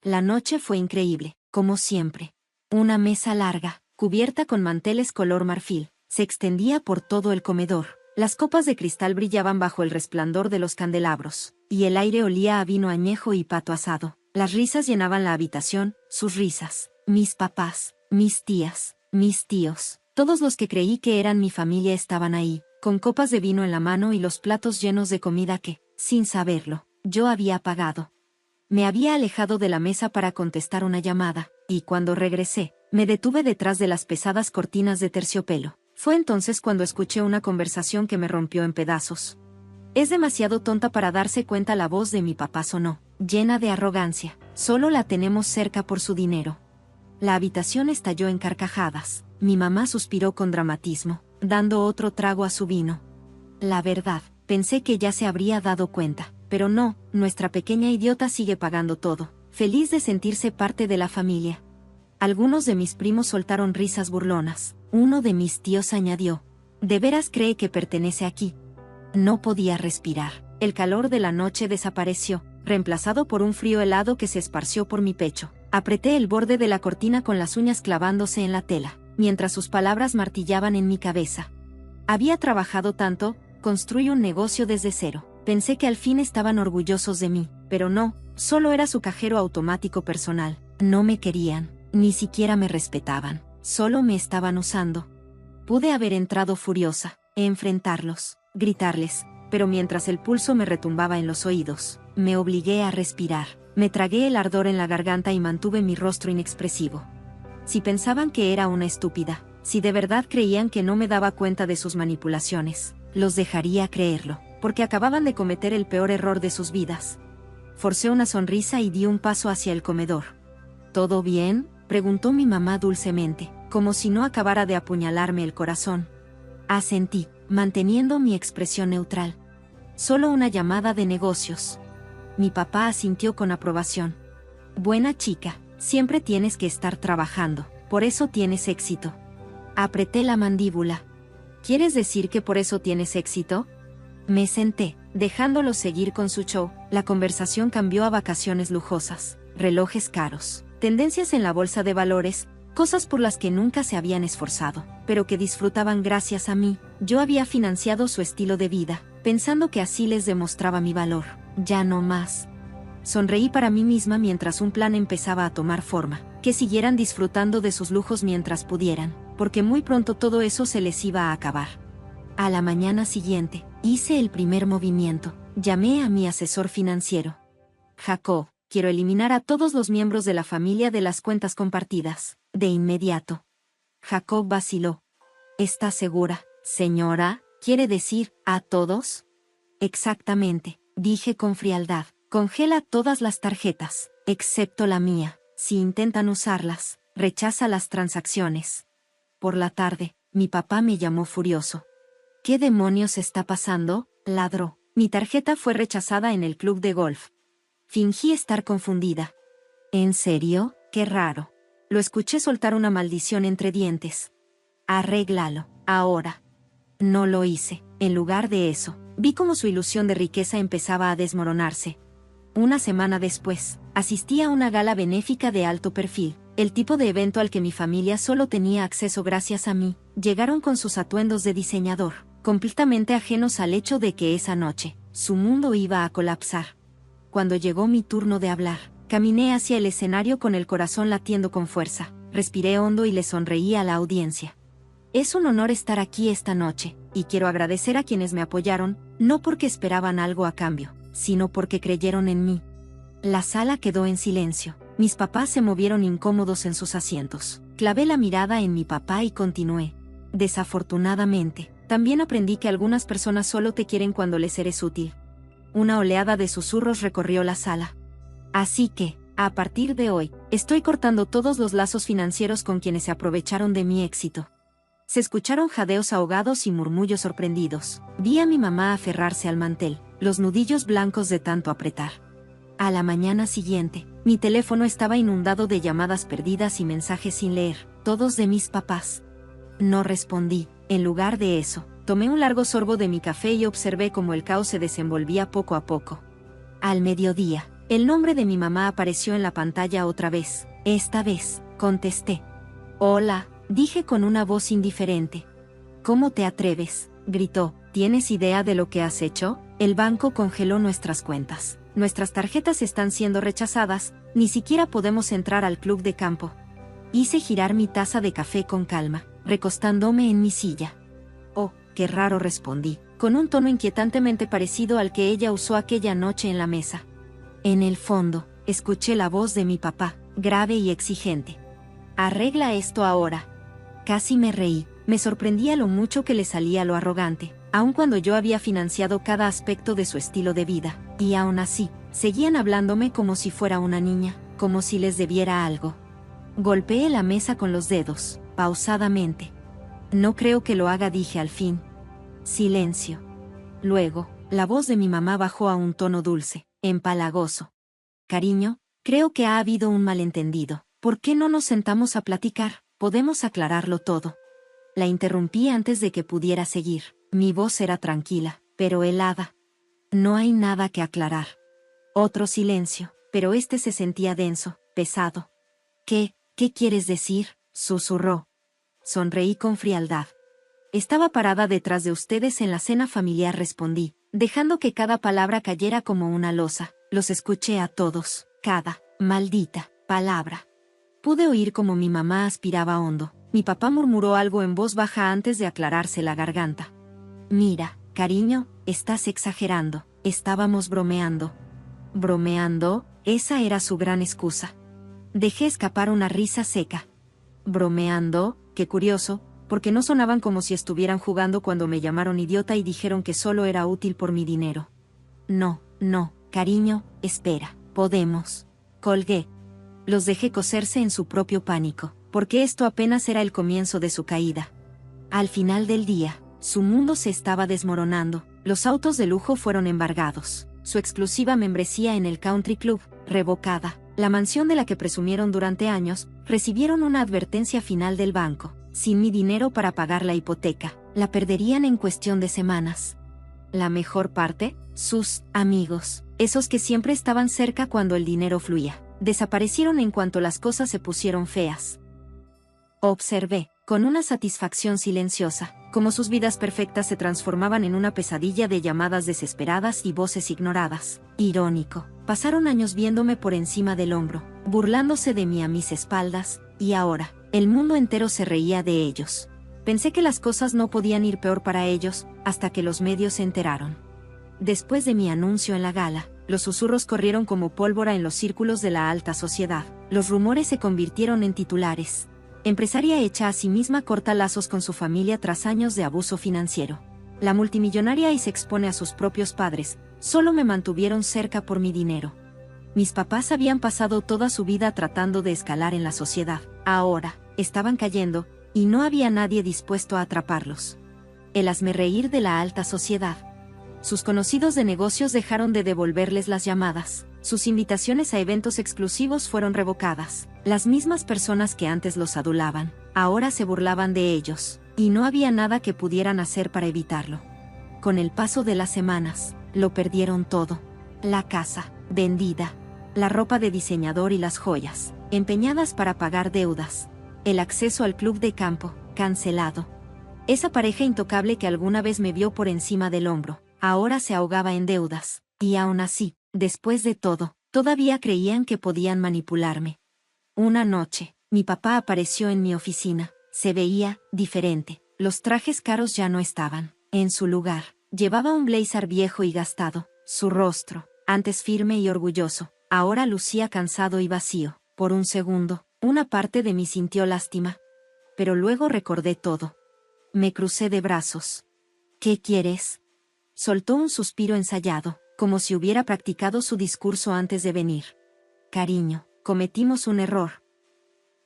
La noche fue increíble, como siempre. Una mesa larga, cubierta con manteles color marfil, se extendía por todo el comedor. Las copas de cristal brillaban bajo el resplandor de los candelabros, y el aire olía a vino añejo y pato asado. Las risas llenaban la habitación, sus risas. Mis papás, mis tías, mis tíos, todos los que creí que eran mi familia estaban ahí, con copas de vino en la mano y los platos llenos de comida que, sin saberlo, yo había pagado. Me había alejado de la mesa para contestar una llamada, y cuando regresé, me detuve detrás de las pesadas cortinas de terciopelo. Fue entonces cuando escuché una conversación que me rompió en pedazos. Es demasiado tonta para darse cuenta, la voz de mi papá sonó, llena de arrogancia. Solo la tenemos cerca por su dinero. La habitación estalló en carcajadas. Mi mamá suspiró con dramatismo, dando otro trago a su vino. La verdad, pensé que ya se habría dado cuenta, pero no, nuestra pequeña idiota sigue pagando todo, feliz de sentirse parte de la familia. Algunos de mis primos soltaron risas burlonas. Uno de mis tíos añadió, ¿de veras cree que pertenece aquí? No podía respirar. El calor de la noche desapareció, reemplazado por un frío helado que se esparció por mi pecho. Apreté el borde de la cortina con las uñas clavándose en la tela, mientras sus palabras martillaban en mi cabeza. Había trabajado tanto, construí un negocio desde cero. Pensé que al fin estaban orgullosos de mí, pero no, solo era su cajero automático personal. No me querían, ni siquiera me respetaban, solo me estaban usando. Pude haber entrado furiosa, enfrentarlos, gritarles, pero mientras el pulso me retumbaba en los oídos, me obligué a respirar. Me tragué el ardor en la garganta y mantuve mi rostro inexpresivo. Si pensaban que era una estúpida, si de verdad creían que no me daba cuenta de sus manipulaciones, los dejaría creerlo, porque acababan de cometer el peor error de sus vidas. Forcé una sonrisa y di un paso hacia el comedor. ¿Todo bien?, preguntó mi mamá dulcemente, como si no acabara de apuñalarme el corazón. Asentí, manteniendo mi expresión neutral. Solo una llamada de negocios. Mi papá asintió con aprobación. Buena chica, siempre tienes que estar trabajando, por eso tienes éxito. Apreté la mandíbula. ¿Quieres decir que por eso tienes éxito? Me senté, dejándolo seguir con su show. La conversación cambió a vacaciones lujosas, relojes caros, tendencias en la bolsa de valores, cosas por las que nunca se habían esforzado, pero que disfrutaban gracias a mí. Yo había financiado su estilo de vida, pensando que así les demostraba mi valor. Ya no más. Sonreí para mí misma mientras un plan empezaba a tomar forma, que siguieran disfrutando de sus lujos mientras pudieran, porque muy pronto todo eso se les iba a acabar. A la mañana siguiente, hice el primer movimiento. Llamé a mi asesor financiero. Jacob, quiero eliminar a todos los miembros de la familia de las cuentas compartidas, de inmediato. Jacob vaciló. ¿Está segura, señora? ¿Quiere decir, a todos? Exactamente, dije con frialdad. Congela todas las tarjetas, excepto la mía. Si intentan usarlas, rechaza las transacciones. Por la tarde, mi papá me llamó furioso. ¿Qué demonios está pasando?, ladró. Mi tarjeta fue rechazada en el club de golf. Fingí estar confundida. ¿En serio? Qué raro. Lo escuché soltar una maldición entre dientes. Arréglalo, ahora. No lo hice. En lugar de eso, vi cómo su ilusión de riqueza empezaba a desmoronarse. Una semana después, asistí a una gala benéfica de alto perfil, el tipo de evento al que mi familia solo tenía acceso gracias a mí. Llegaron con sus atuendos de diseñador, completamente ajenos al hecho de que esa noche, su mundo iba a colapsar. Cuando llegó mi turno de hablar, caminé hacia el escenario con el corazón latiendo con fuerza, respiré hondo y le sonreí a la audiencia. Es un honor estar aquí esta noche, y quiero agradecer a quienes me apoyaron, no porque esperaban algo a cambio, sino porque creyeron en mí. La sala quedó en silencio. Mis papás se movieron incómodos en sus asientos. Clavé la mirada en mi papá y continué. Desafortunadamente, también aprendí que algunas personas solo te quieren cuando les eres útil. Una oleada de susurros recorrió la sala. Así que, a partir de hoy, estoy cortando todos los lazos financieros con quienes se aprovecharon de mi éxito. Se escucharon jadeos ahogados y murmullos sorprendidos. Vi a mi mamá aferrarse al mantel, los nudillos blancos de tanto apretar. A la mañana siguiente, mi teléfono estaba inundado de llamadas perdidas y mensajes sin leer, todos de mis papás. No respondí. En lugar de eso, tomé un largo sorbo de mi café y observé cómo el caos se desenvolvía poco a poco. Al mediodía, El nombre de mi mamá apareció en la pantalla otra vez. Esta vez, contesté. Hola, dije con una voz indiferente. ¿Cómo te atreves?, gritó. ¿Tienes idea de lo que has hecho? El banco congeló nuestras cuentas. Nuestras tarjetas están siendo rechazadas, ni siquiera podemos entrar al club de campo. Hice girar mi taza de café con calma, recostándome en mi silla. Oh, qué raro, respondí, con un tono inquietantemente parecido al que ella usó aquella noche en la mesa. En el fondo, escuché la voz de mi papá, grave y exigente. Arregla esto ahora. Casi me reí, me sorprendía lo mucho que le salía lo arrogante, aun cuando yo había financiado cada aspecto de su estilo de vida, y aún así, seguían hablándome como si fuera una niña, como si les debiera algo. Golpeé la mesa con los dedos, pausadamente. No creo que lo haga, dije al fin. Silencio. Luego, la voz de mi mamá bajó a un tono dulce, empalagoso. Cariño, creo que ha habido un malentendido. ¿Por qué no nos sentamos a platicar? Podemos aclararlo todo. La interrumpí antes de que pudiera seguir. Mi voz era tranquila, pero helada. No hay nada que aclarar. Otro silencio, pero este se sentía denso, pesado. ¿Qué quieres decir?, susurró. Sonreí con frialdad. Estaba parada detrás de ustedes en la cena familiar, respondí, dejando que cada palabra cayera como una losa. Los escuché a todos, cada maldita palabra. Pude oír como mi mamá aspiraba hondo. Mi papá murmuró algo en voz baja antes de aclararse la garganta. Mira, cariño, estás exagerando. Estábamos bromeando. ¿Bromeando? Esa era su gran excusa. Dejé escapar una risa seca. ¿Bromeando? Qué curioso, porque no sonaban como si estuvieran jugando cuando me llamaron idiota y dijeron que solo era útil por mi dinero. No, cariño, espera, podemos. Colgué. Los dejé coserse en su propio pánico, porque esto apenas era el comienzo de su caída. Al final del día, su mundo se estaba desmoronando, los autos de lujo fueron embargados, su exclusiva membresía en el country club, revocada, la mansión de la que presumieron durante años, recibieron una advertencia final del banco. Sin mi dinero para pagar la hipoteca, la perderían en cuestión de semanas. La mejor parte, sus amigos, esos que siempre estaban cerca cuando el dinero fluía, desaparecieron en cuanto las cosas se pusieron feas. Observé, con una satisfacción silenciosa, cómo sus vidas perfectas se transformaban en una pesadilla de llamadas desesperadas y voces ignoradas. Irónico, pasaron años viéndome por encima del hombro, burlándose de mí a mis espaldas, y ahora, el mundo entero se reía de ellos. Pensé que las cosas no podían ir peor para ellos, hasta que los medios se enteraron. Después de mi anuncio en la gala, los susurros corrieron como pólvora en los círculos de la alta sociedad. Los rumores se convirtieron en titulares. Empresaria hecha a sí misma corta lazos con su familia tras años de abuso financiero. La multimillonaria y se expone a sus propios padres, solo me mantuvieron cerca por mi dinero. Mis papás habían pasado toda su vida tratando de escalar en la sociedad. Ahora, estaban cayendo, y no había nadie dispuesto a atraparlos. El hazmerreír de la alta sociedad. Sus conocidos de negocios dejaron de devolverles las llamadas. Sus invitaciones a eventos exclusivos fueron revocadas. Las mismas personas que antes los adulaban, ahora se burlaban de ellos, y no había nada que pudieran hacer para evitarlo. Con el paso de las semanas, lo perdieron todo. La casa, vendida. La ropa de diseñador y las joyas, empeñadas para pagar deudas. El acceso al club de campo, cancelado. Esa pareja intocable que alguna vez me vio por encima del hombro, ahora se ahogaba en deudas, y aún así, después de todo, todavía creían que podían manipularme. Una noche, mi papá apareció en mi oficina. Se veía diferente. Los trajes caros ya no estaban en su lugar. Llevaba un blazer viejo y gastado. Su rostro, antes firme y orgulloso, ahora lucía cansado y vacío. Por un segundo, una parte de mí sintió lástima. Pero luego recordé todo. Me crucé de brazos. ¿Qué quieres? Soltó un suspiro ensayado, como si hubiera practicado su discurso antes de venir. Cariño, cometimos un error.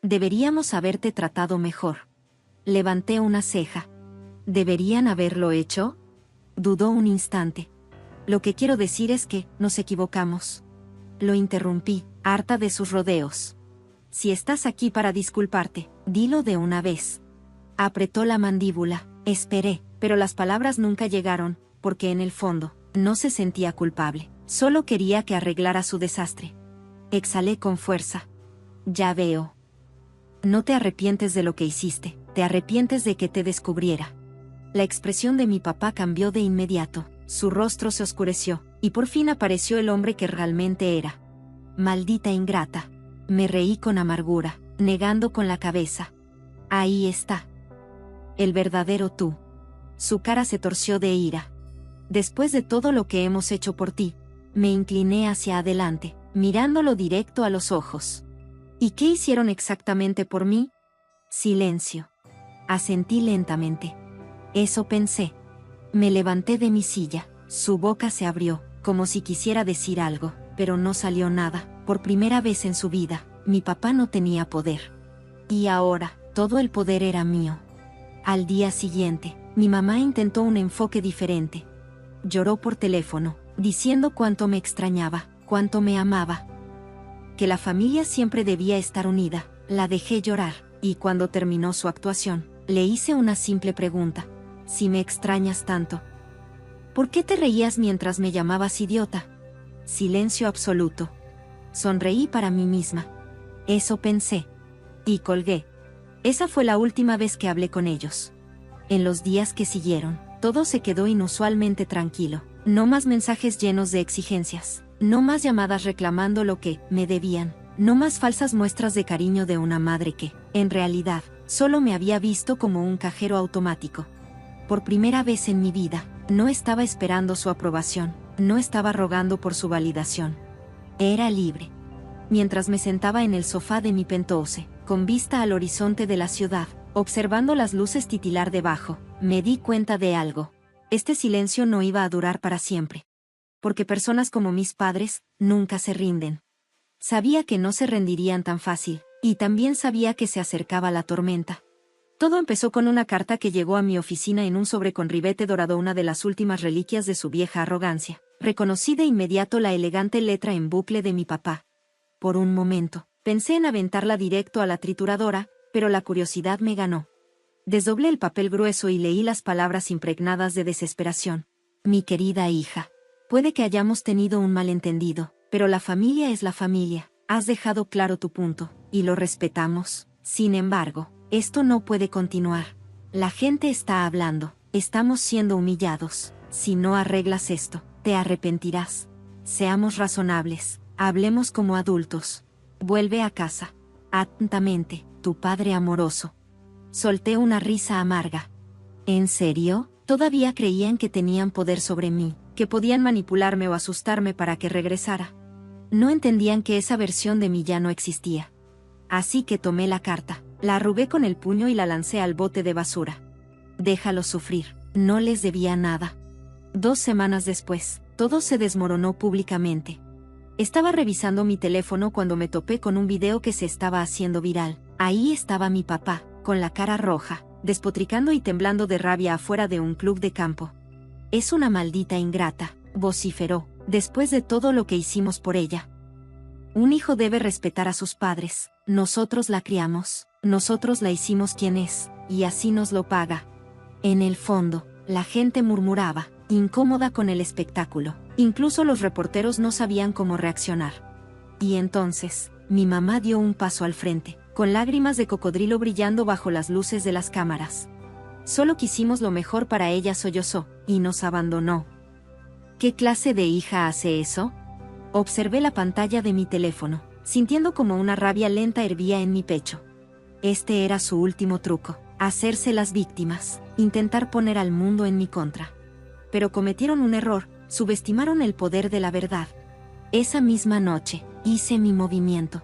Deberíamos haberte tratado mejor. Levanté una ceja. ¿Deberían haberlo hecho? Dudó un instante. Lo que quiero decir es que nos equivocamos. Lo interrumpí, harta de sus rodeos. Si estás aquí para disculparte, dilo de una vez. Apretó la mandíbula. Esperé, pero las palabras nunca llegaron, porque en el fondo, no se sentía culpable. Solo quería que arreglara su desastre. Exhalé con fuerza. Ya veo. No te arrepientes de lo que hiciste, te arrepientes de que te descubriera. La expresión de mi papá cambió de inmediato, su rostro se oscureció, y por fin apareció el hombre que realmente era. Maldita ingrata. Me reí con amargura, negando con la cabeza. Ahí está. El verdadero tú. Su cara se torció de ira. Después de todo lo que hemos hecho por ti, me incliné hacia adelante, mirándolo directo a los ojos. ¿Y qué hicieron exactamente por mí? Silencio. Asentí lentamente. Eso pensé. Me levanté de mi silla. Su boca se abrió, como si quisiera decir algo, pero no salió nada. Por primera vez en su vida, mi papá no tenía poder. Y ahora, todo el poder era mío. Al día siguiente, mi mamá intentó un enfoque diferente. Lloró por teléfono, diciendo cuánto me extrañaba, cuánto me amaba. Que la familia siempre debía estar unida. La dejé llorar, y cuando terminó su actuación, le hice una simple pregunta. Si me extrañas tanto, ¿por qué te reías mientras me llamabas idiota? Silencio absoluto. Sonreí para mí misma. Eso pensé. Y colgué. Esa fue la última vez que hablé con ellos. En los días que siguieron, todo se quedó inusualmente tranquilo. No más mensajes llenos de exigencias. No más llamadas reclamando lo que me debían. No más falsas muestras de cariño de una madre que, en realidad, solo me había visto como un cajero automático. Por primera vez en mi vida, no estaba esperando su aprobación, no estaba rogando por su validación. Era libre. Mientras me sentaba en el sofá de mi penthouse, con vista al horizonte de la ciudad, observando las luces titilar debajo, me di cuenta de algo. Este silencio no iba a durar para siempre. Porque personas como mis padres, nunca se rinden. Sabía que no se rendirían tan fácil, y también sabía que se acercaba la tormenta. Todo empezó con una carta que llegó a mi oficina en un sobre con ribete dorado, una de las últimas reliquias de su vieja arrogancia. Reconocí de inmediato la elegante letra en bucle de mi papá. Por un momento, pensé en aventarla directo a la trituradora, pero la curiosidad me ganó. Desdoblé el papel grueso y leí las palabras impregnadas de desesperación. Mi querida hija, puede que hayamos tenido un malentendido, pero la familia es la familia. Has dejado claro tu punto, y lo respetamos. Sin embargo, esto no puede continuar. La gente está hablando, estamos siendo humillados. Si no arreglas esto, te arrepentirás. Seamos razonables, hablemos como adultos. Vuelve a casa. Atentamente, tu padre amoroso. Solté una risa amarga. ¿En serio? Todavía creían que tenían poder sobre mí, que podían manipularme o asustarme para que regresara. No entendían que esa versión de mí ya no existía. Así que tomé la carta, la arrugué con el puño y la lancé al bote de basura. Déjalos sufrir, no les debía nada. 2 semanas después, todo se desmoronó públicamente. Estaba revisando mi teléfono cuando me topé con un video que se estaba haciendo viral. Ahí estaba mi papá, con la cara roja, despotricando y temblando de rabia afuera de un club de campo. Es una maldita ingrata, vociferó, después de todo lo que hicimos por ella. Un hijo debe respetar a sus padres, nosotros la criamos, nosotros la hicimos quien es, y así nos lo paga. En el fondo, la gente murmuraba, incómoda con el espectáculo, incluso los reporteros no sabían cómo reaccionar. Y entonces, mi mamá dio un paso al frente, con lágrimas de cocodrilo brillando bajo las luces de las cámaras. Solo quisimos lo mejor para ella, sollozó, y nos abandonó. ¿Qué clase de hija hace eso? Observé la pantalla de mi teléfono, sintiendo como una rabia lenta hervía en mi pecho. Este era su último truco, hacerse las víctimas, intentar poner al mundo en mi contra. Pero cometieron un error, subestimaron el poder de la verdad. Esa misma noche, hice mi movimiento.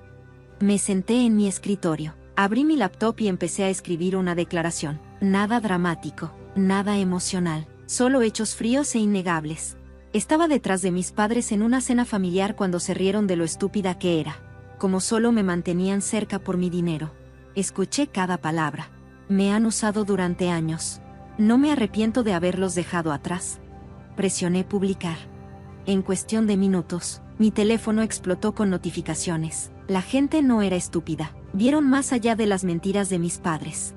Me senté en mi escritorio, abrí mi laptop y empecé a escribir una declaración. Nada dramático, nada emocional, solo hechos fríos e innegables. Estaba detrás de mis padres en una cena familiar cuando se rieron de lo estúpida que era. Como solo me mantenían cerca por mi dinero. Escuché cada palabra. Me han usado durante años. No me arrepiento de haberlos dejado atrás. Presioné publicar. En cuestión de minutos, mi teléfono explotó con notificaciones. La gente no era estúpida. Vieron más allá de las mentiras de mis padres.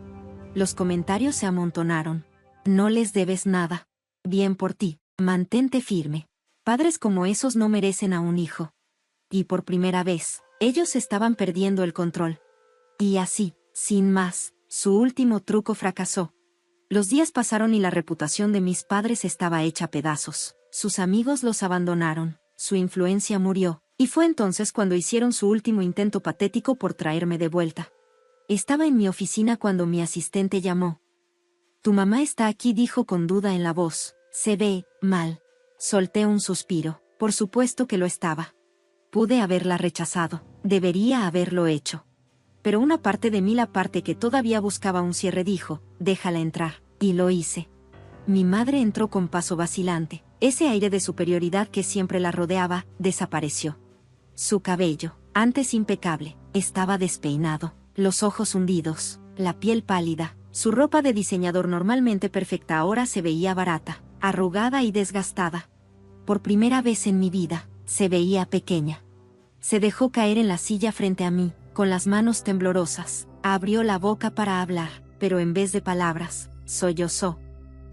Los comentarios se amontonaron. No les debes nada. Bien por ti. Mantente firme. Padres como esos no merecen a un hijo. Y por primera vez, ellos estaban perdiendo el control. Y así, sin más, su último truco fracasó. Los días pasaron y la reputación de mis padres estaba hecha pedazos. Sus amigos los abandonaron, su influencia murió, y fue entonces cuando hicieron su último intento patético por traerme de vuelta. Estaba en mi oficina cuando mi asistente llamó. «Tu mamá está aquí», dijo con duda en la voz. «Se ve mal». Solté un suspiro. Por supuesto que lo estaba. Pude haberla rechazado. Debería haberlo hecho. Pero una parte de mí, la parte que todavía buscaba un cierre, dijo: «Déjala entrar». Y lo hice. Mi madre entró con paso vacilante. Ese aire de superioridad que siempre la rodeaba, desapareció. Su cabello, antes impecable, estaba despeinado, los ojos hundidos, la piel pálida. Su ropa de diseñador, normalmente perfecta, ahora se veía barata, arrugada y desgastada. Por primera vez en mi vida, se veía pequeña. Se dejó caer en la silla frente a mí, con las manos temblorosas. Abrió la boca para hablar, pero en vez de palabras, sollozó.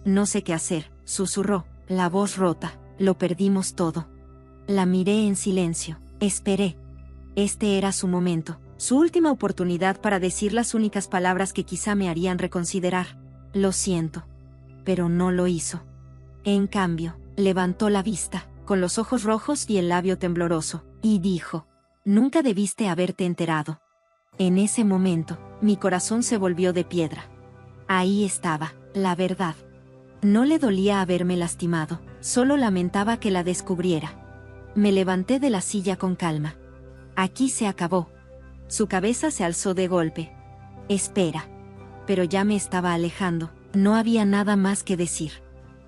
«No sé qué hacer», susurró, la voz rota. «Lo perdimos todo». La miré en silencio. Esperé. Este era su momento, su última oportunidad para decir las únicas palabras que quizá me harían reconsiderar. «Lo siento». Pero no lo hizo. En cambio, levantó la vista, con los ojos rojos y el labio tembloroso, y dijo: «Nunca debiste haberte enterado». En ese momento, mi corazón se volvió de piedra. Ahí estaba, la verdad. No le dolía haberme lastimado, solo lamentaba que la descubriera. Me levanté de la silla con calma. Aquí se acabó. Su cabeza se alzó de golpe. «Espera». Pero ya me estaba alejando, no había nada más que decir.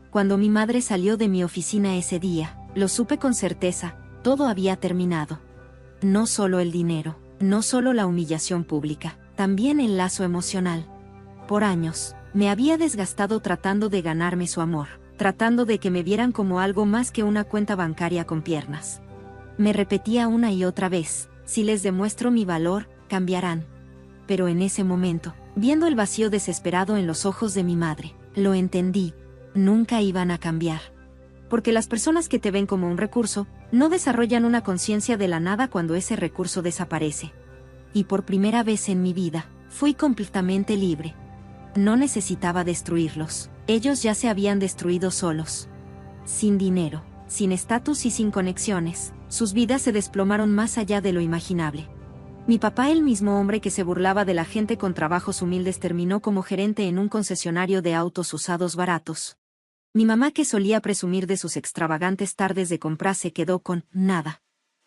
Cuando mi madre salió de mi oficina ese día, lo supe con certeza, todo había terminado. No solo el dinero, no solo la humillación pública, también el lazo emocional. Por años, me había desgastado tratando de ganarme su amor, tratando de que me vieran como algo más que una cuenta bancaria con piernas. Me repetía una y otra vez: si les demuestro mi valor, cambiarán. Pero en ese momento, viendo el vacío desesperado en los ojos de mi madre, lo entendí. Nunca iban a cambiar. Porque las personas que te ven como un recurso, no desarrollan una conciencia de la nada cuando ese recurso desaparece. Y por primera vez en mi vida, fui completamente libre. No necesitaba destruirlos. Ellos ya se habían destruido solos. Sin dinero, sin estatus y sin conexiones, sus vidas se desplomaron más allá de lo imaginable. Mi papá, el mismo hombre que se burlaba de la gente con trabajos humildes, terminó como gerente en un concesionario de autos usados baratos. Mi mamá, que solía presumir de sus extravagantes tardes de compra, se quedó con nada.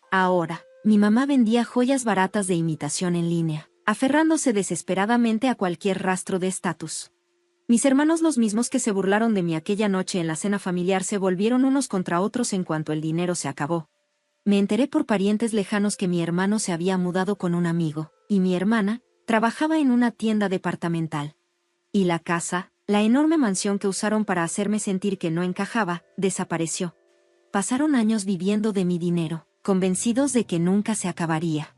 Ahora, mi mamá vendía joyas baratas de imitación en línea, aferrándose desesperadamente a cualquier rastro de estatus. Mis hermanos, los mismos que se burlaron de mí aquella noche en la cena familiar, se volvieron unos contra otros en cuanto el dinero se acabó. Me enteré por parientes lejanos que mi hermano se había mudado con un amigo, y mi hermana trabajaba en una tienda departamental. Y la casa, la enorme mansión que usaron para hacerme sentir que no encajaba, desapareció. Pasaron años viviendo de mi dinero, convencidos de que nunca se acabaría.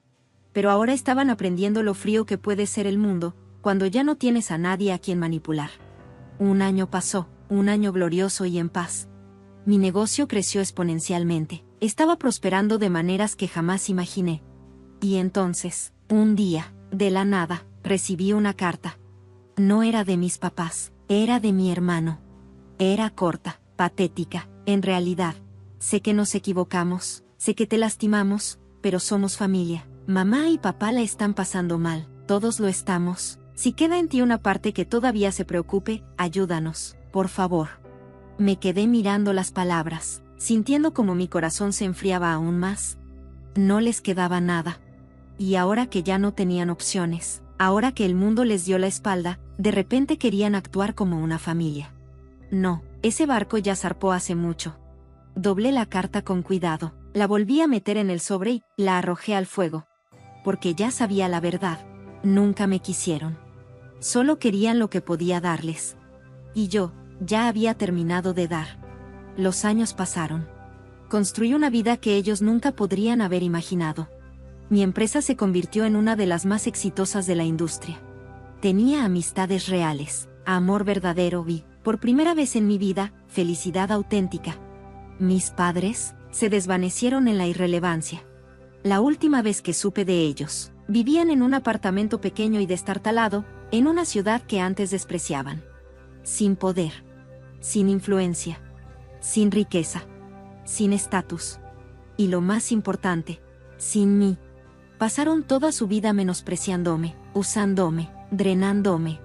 Pero ahora estaban aprendiendo lo frío que puede ser el mundo, cuando ya no tienes a nadie a quien manipular. Un año pasó, un año glorioso y en paz. Mi negocio creció exponencialmente, estaba prosperando de maneras que jamás imaginé. Y entonces, un día, de la nada, recibí una carta. No era de mis papás, era de mi hermano. Era corta, patética, en realidad. Sé que nos equivocamos, sé que te lastimamos, pero somos familia. Mamá y papá la están pasando mal, todos lo estamos. Si queda en ti una parte que todavía se preocupe, ayúdanos, por favor. Me quedé mirando las palabras, sintiendo como mi corazón se enfriaba aún más. No les quedaba nada. Y ahora que ya no tenían opciones, ahora que el mundo les dio la espalda, de repente querían actuar como una familia. No, ese barco ya zarpó hace mucho. Doblé la carta con cuidado, la volví a meter en el sobre y la arrojé al fuego. Porque ya sabía la verdad. Nunca me quisieron. Solo querían lo que podía darles. Y yo, ya había terminado de dar. Los años pasaron. Construí una vida que ellos nunca podrían haber imaginado. Mi empresa se convirtió en una de las más exitosas de la industria. Tenía amistades reales, amor verdadero y, por primera vez en mi vida, felicidad auténtica. Mis padres se desvanecieron en la irrelevancia. La última vez que supe de ellos, vivían en un apartamento pequeño y destartalado, en una ciudad que antes despreciaban. Sin poder, sin influencia, sin riqueza, sin estatus. Y lo más importante, sin mí. Pasaron toda su vida menospreciándome, usándome, drenándome.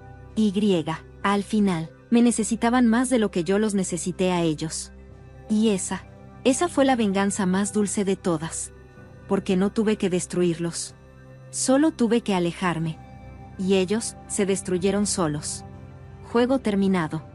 Al final, me necesitaban más de lo que yo los necesité a ellos. Y esa fue la venganza más dulce de todas. Porque no tuve que destruirlos. Solo tuve que alejarme. Y ellos se destruyeron solos. Juego terminado.